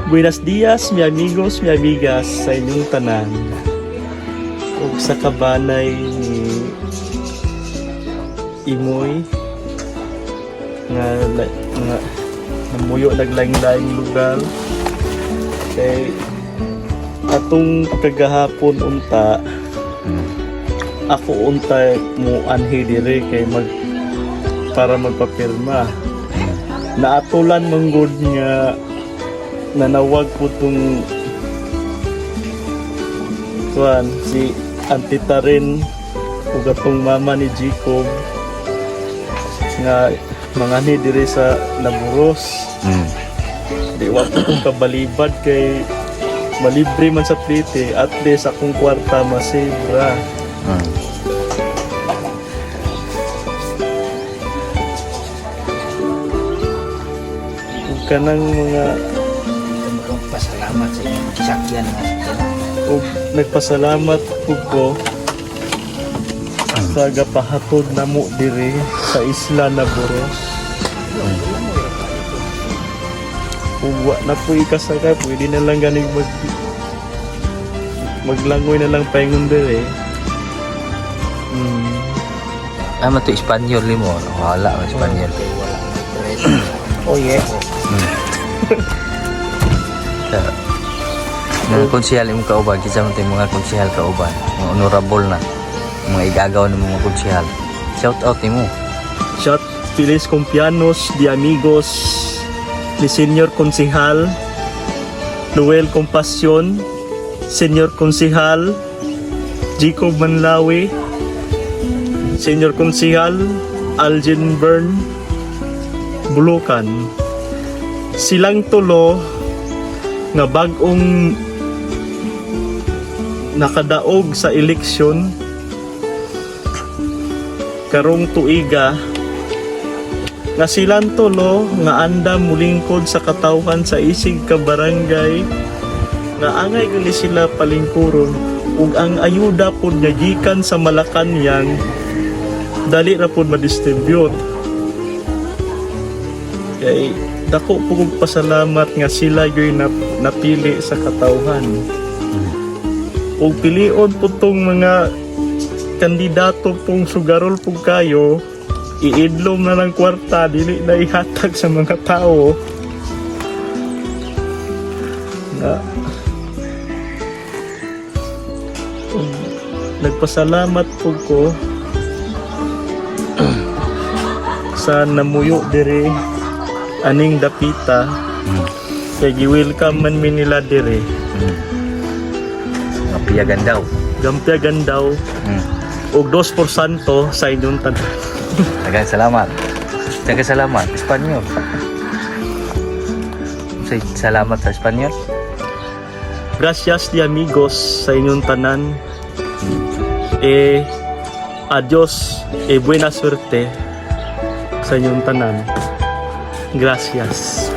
Buenos dias, mi amigos, mi amigas sa inyong tanan. Ug sa kabanay ni Imoy nga namuyo naglaing-laing lugar kay atong kagahapon unta ako unta mo anhi dire kay para magpapirma. Naatulan manggod nga nanawag po itong si Auntie Tarin ug atong mama ni Jacob nga mga ni dire sa Naburos. Di wa ko kong kabalibad kay malibre man sa plite at least akong kwarta masibra. Ug kanang mga Pasalamat sa inyong sakyan mo. ug nagpasalamat pud ko sa gapahatod namo dire sa isla Naburos. Ug wa na po ikasakay, pwede na lang ganing maglangoy na lang paingon dire. Ano to Espanyol limo? Wala ang Espanyol. Oh yeah. Mga konsehal imong kauban, kinsa man tay mga konsehal kauban, mga honorable na, mga igagaw ng mga konsehal. Shout out nimo. Shout Feliz Cumpleaños de amigos ni Senior Konsehal Noel Compasión, Senior Konsehal Jacob Manlawi, Senior Konsehal Algin Bern Bulukan. Silang tulo nga bag-ong nakadaog sa eleksyon karong tuiga nga silang tulo nga anda mulingkod sa katawhan sa isig ka barangay nga angay gali sila palingkuron ug ang ayuda pod nga gikan sa Malacañang dali ra pod ma-distribute. Kay dako po kong pasalamat nga sila yung napili sa katawhan. Ug pilion po tong mga kandidato pong sugarol po kayo, iidlom na ng kwarta, dili na ihatag sa mga tao. Nagpasalamat po ko sa namuyo dire aning dapita kay gi-welcome man mi nila dire. Gampiyagan daw. Gampiyagan daw og 2% sa inyong tanan. Daghang salamat. Daghang salamat Espanyol. Say salamat sa Espanyol. Gracias de amigos sa inyong tanan. Adios buena suerte sa inyong tanan. Gracias.